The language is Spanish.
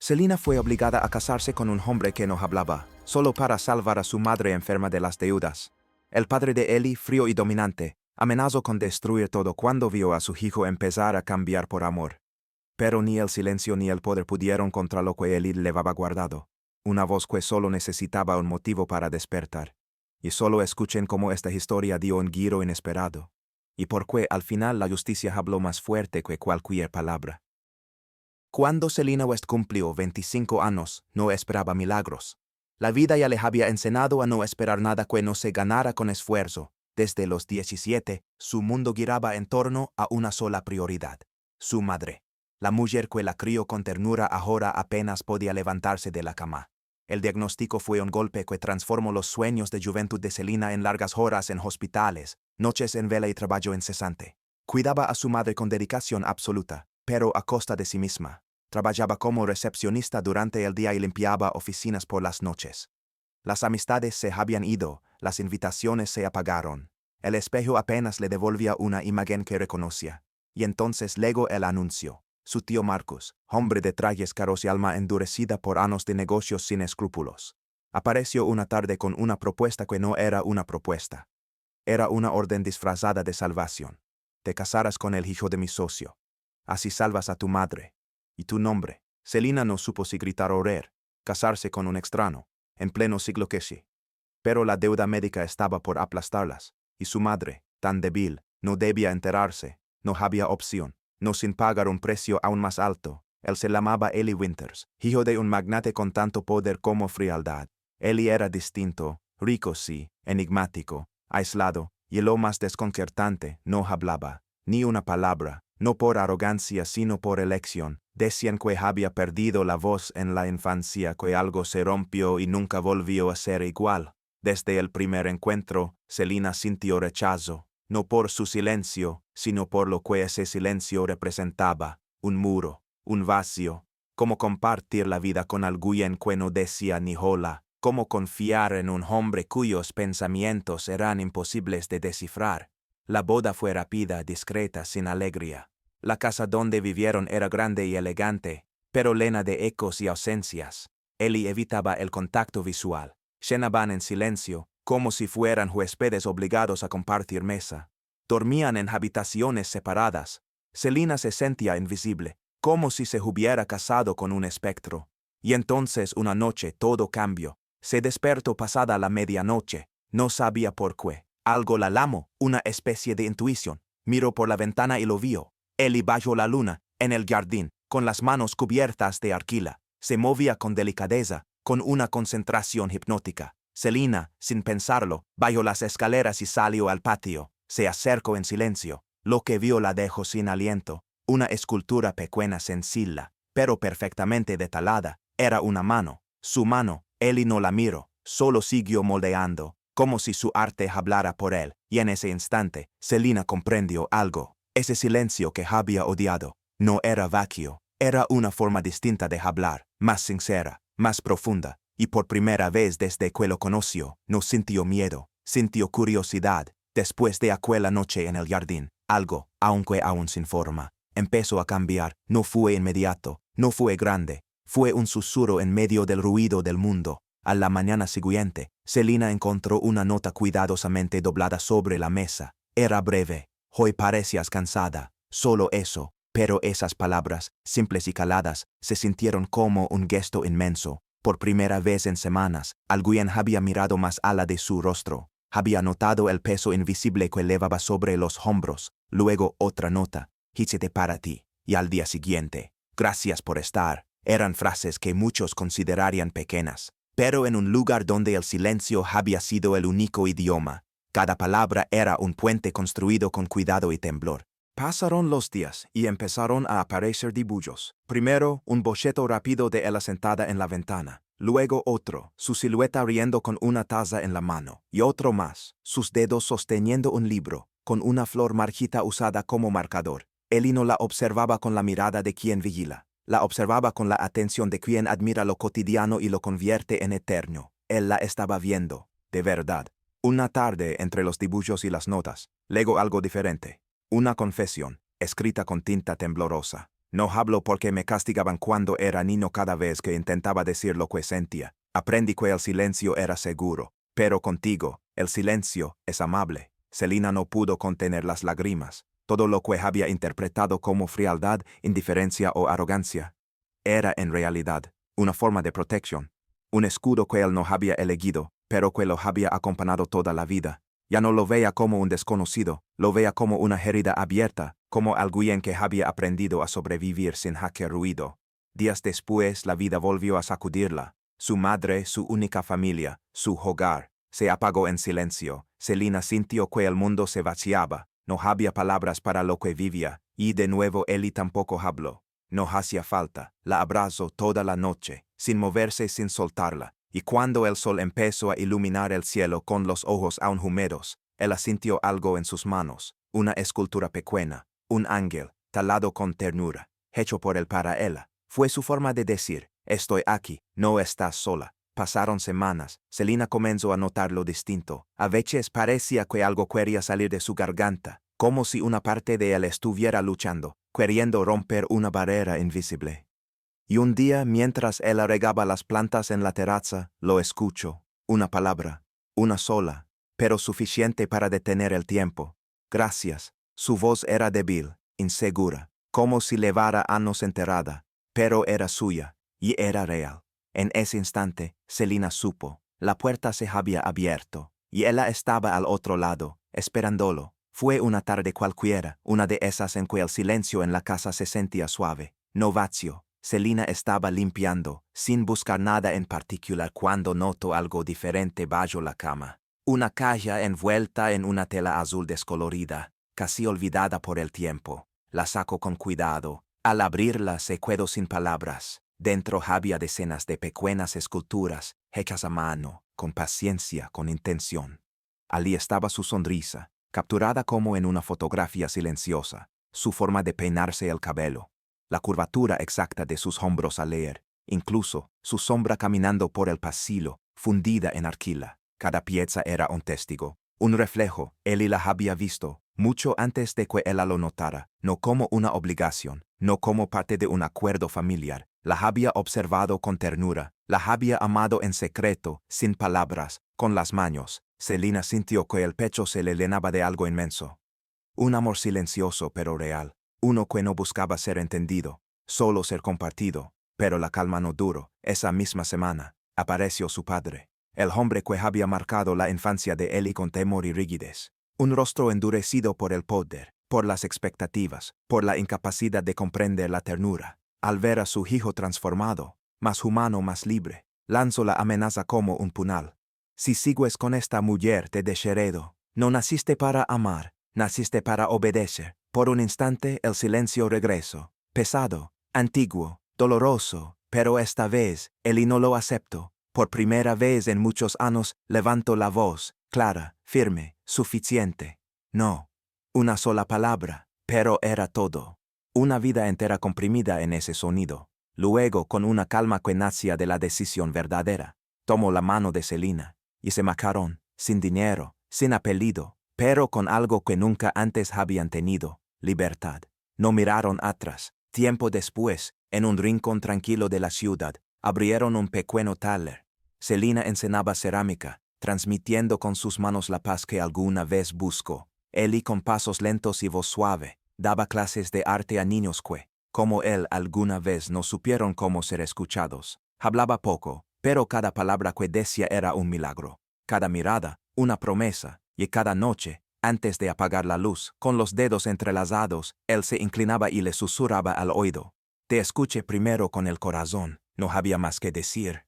Selina fue obligada a casarse con un hombre que no hablaba, solo para salvar a su madre enferma de las deudas. El padre de Ellie, frío y dominante, amenazó con destruir todo cuando vio a su hijo empezar a cambiar por amor. Pero ni el silencio ni el poder pudieron contra lo que Ellie llevaba guardado. Una voz que solo necesitaba un motivo para despertar. Y solo escuchen cómo esta historia dio un giro inesperado. Y por qué al final la justicia habló más fuerte que cualquier palabra. Cuando Selina West cumplió 25 años, no esperaba milagros. La vida ya le había enseñado a no esperar nada que no se ganara con esfuerzo. Desde los 17, su mundo giraba en torno a una sola prioridad: su madre. La mujer que la crió con ternura ahora apenas podía levantarse de la cama. El diagnóstico fue un golpe que transformó los sueños de juventud de Selina en largas horas en hospitales, noches en vela y trabajo incesante. Cuidaba a su madre con dedicación absoluta, pero a costa de sí misma. Trabajaba como recepcionista durante el día y limpiaba oficinas por las noches. Las amistades se habían ido, las invitaciones se apagaron. El espejo apenas le devolvía una imagen que reconocía. Y entonces llegó el anuncio. Su tío Marcus, hombre de trajes caros y alma endurecida por años de negocios sin escrúpulos, apareció una tarde con una propuesta que no era una propuesta. Era una orden disfrazada de salvación. Te casarás con el hijo de mi socio. Así salvas a tu madre. ¿Y tu nombre? Selina no supo si gritar o reír. Casarse con un extraño, en pleno siglo XV. Pero la deuda médica estaba por aplastarlas, y su madre, tan débil, no debía enterarse, no había opción, no sin pagar un precio aún más alto. Él se llamaba Ellie Winters, hijo de un magnate con tanto poder como frialdad. Ellie era distinto, rico sí, enigmático, aislado, y lo más desconcertante, no hablaba, ni una palabra, no por arrogancia sino por elección. Decían que había perdido la voz en la infancia, que algo se rompió y nunca volvió a ser igual. Desde el primer encuentro, Selina sintió rechazo, no por su silencio, sino por lo que ese silencio representaba: un muro, un vacío. Cómo compartir la vida con alguien que no decía ni hola, cómo confiar en un hombre cuyos pensamientos eran imposibles de descifrar. La boda fue rápida, discreta, sin alegría. La casa donde vivieron era grande y elegante, pero llena de ecos y ausencias. Ellie evitaba el contacto visual. Cenaban en silencio, como si fueran huéspedes obligados a compartir mesa. Dormían en habitaciones separadas. Selina se sentía invisible, como si se hubiera casado con un espectro. Y entonces una noche todo cambió. Se despertó pasada la medianoche. No sabía por qué. Algo la llamó, una especie de intuición. Miró por la ventana y lo vio. Ellie bajo la luna, en el jardín, con las manos cubiertas de arquila. Se movía con delicadeza, con una concentración hipnótica. Selina, sin pensarlo, bajó las escaleras y salió al patio. Se acercó en silencio. Lo que vio la dejó sin aliento. Una escultura pequeña, sencilla, pero perfectamente detallada. Era una mano. Su mano. Ellie no la miró, solo siguió moldeando, como si su arte hablara por él. Y en ese instante, Selina comprendió algo. Ese silencio que había odiado no era vacío, era una forma distinta de hablar, más sincera, más profunda, y por primera vez desde que lo conoció, no sintió miedo, sintió curiosidad. Después de aquella noche en el jardín, algo, aunque aún sin forma, empezó a cambiar. No fue inmediato, no fue grande, fue un susurro en medio del ruido del mundo. A la mañana siguiente, Selina encontró una nota cuidadosamente doblada sobre la mesa. Era breve. Hoy parecías cansada, solo eso, pero esas palabras, simples y caladas, se sintieron como un gesto inmenso. Por primera vez en semanas, alguien había mirado más allá de su rostro. Había notado el peso invisible que elevaba sobre los hombros. Luego otra nota: "Híchete para ti", y al día siguiente: "Gracias por estar". Eran frases que muchos considerarían pequeñas, pero en un lugar donde el silencio había sido el único idioma, cada palabra era un puente construido con cuidado y temblor. Pasaron los días y empezaron a aparecer dibujos. Primero, un boceto rápido de ella sentada en la ventana. Luego otro, su silueta riendo con una taza en la mano. Y otro más, sus dedos sosteniendo un libro, con una flor marchita usada como marcador. Ellie no la observaba con la mirada de quien vigila. La observaba con la atención de quien admira lo cotidiano y lo convierte en eterno. Él la estaba viendo, de verdad. Una tarde, entre los dibujos y las notas, legó algo diferente. Una confesión, escrita con tinta temblorosa. No hablo porque me castigaban cuando era niño cada vez que intentaba decir lo que sentía. Aprendí que el silencio era seguro. Pero contigo, el silencio es amable. Selina no pudo contener las lágrimas. Todo lo que había interpretado como frialdad, indiferencia o arrogancia era en realidad una forma de protección. Un escudo que él no había elegido, pero que lo había acompañado toda la vida. Ya no lo veía como un desconocido, lo veía como una herida abierta, como alguien que había aprendido a sobrevivir sin hacer ruido. Días después la vida volvió a sacudirla. Su madre, su única familia, su hogar, se apagó en silencio. Selina sintió que el mundo se vaciaba. No había palabras para lo que vivía, y de nuevo Eli tampoco habló. No hacía falta. La abrazó toda la noche, sin moverse, sin soltarla. Y cuando el sol empezó a iluminar el cielo con los ojos aún húmedos, ella sintió algo en sus manos, una escultura pequeña, un ángel, talado con ternura, hecho por él para ella. Fue su forma de decir, estoy aquí, no estás sola. Pasaron semanas, Selina comenzó a notar lo distinto. A veces parecía que algo quería salir de su garganta, como si una parte de él estuviera luchando, queriendo romper una barrera invisible. Y un día, mientras él regaba las plantas en la terraza, lo escuchó. Una palabra, una sola, pero suficiente para detener el tiempo. Gracias. Su voz era débil, insegura, como si llevara años enterrada, pero era suya, y era real. En ese instante, Selina supo. La puerta se había abierto, y ella estaba al otro lado, esperándolo. Fue una tarde cualquiera, una de esas en que el silencio en la casa se sentía suave, no vacío. Selina estaba limpiando, sin buscar nada en particular, cuando notó algo diferente bajo la cama. Una caja envuelta en una tela azul descolorida, casi olvidada por el tiempo. La sacó con cuidado. Al abrirla se quedó sin palabras. Dentro había decenas de pequeñas esculturas, hechas a mano, con paciencia, con intención. Allí estaba su sonrisa, capturada como en una fotografía silenciosa, su forma de peinarse el cabello, la curvatura exacta de sus hombros al leer, incluso su sombra caminando por el pasillo, fundida en arquila. Cada pieza era un testigo, un reflejo. Eli la había visto, mucho antes de que ella lo notara, no como una obligación, no como parte de un acuerdo familiar. La había observado con ternura, la había amado en secreto, sin palabras, con las manos. Selina sintió que el pecho se le llenaba de algo inmenso. Un amor silencioso pero real, uno que no buscaba ser entendido, solo ser compartido. Pero la calma no duró. Esa misma semana, apareció su padre, el hombre que había marcado la infancia de Eli con temor y rigidez. Un rostro endurecido por el poder, por las expectativas, por la incapacidad de comprender la ternura. Al ver a su hijo transformado, más humano, más libre, lanzó la amenaza como un puñal. Si sigues con esta mujer te desheredo. No naciste para amar, naciste para obedecer. Por un instante el silencio regresó, pesado, antiguo, doloroso, pero esta vez Eli no lo aceptó. Por primera vez en muchos años levantó la voz, clara, firme, suficiente. No. Una sola palabra, pero era todo. Una vida entera comprimida en ese sonido. Luego, con una calma que nacía de la decisión verdadera, tomó la mano de Selina, y se marcharon, sin dinero, sin apellido, pero con algo que nunca antes habían tenido, libertad. No miraron atrás. Tiempo después, en un rincón tranquilo de la ciudad, abrieron un pequeño taller. Selina enseñaba cerámica, transmitiendo con sus manos la paz que alguna vez buscó. Eli, con pasos lentos y voz suave, daba clases de arte a niños que, como él, alguna vez no supieron cómo ser escuchados. Hablaba poco, pero cada palabra que decía era un milagro. Cada mirada, una promesa, y cada noche, antes de apagar la luz, con los dedos entrelazados, él se inclinaba y le susurraba al oído. Te escuché primero con el corazón. No había más que decir.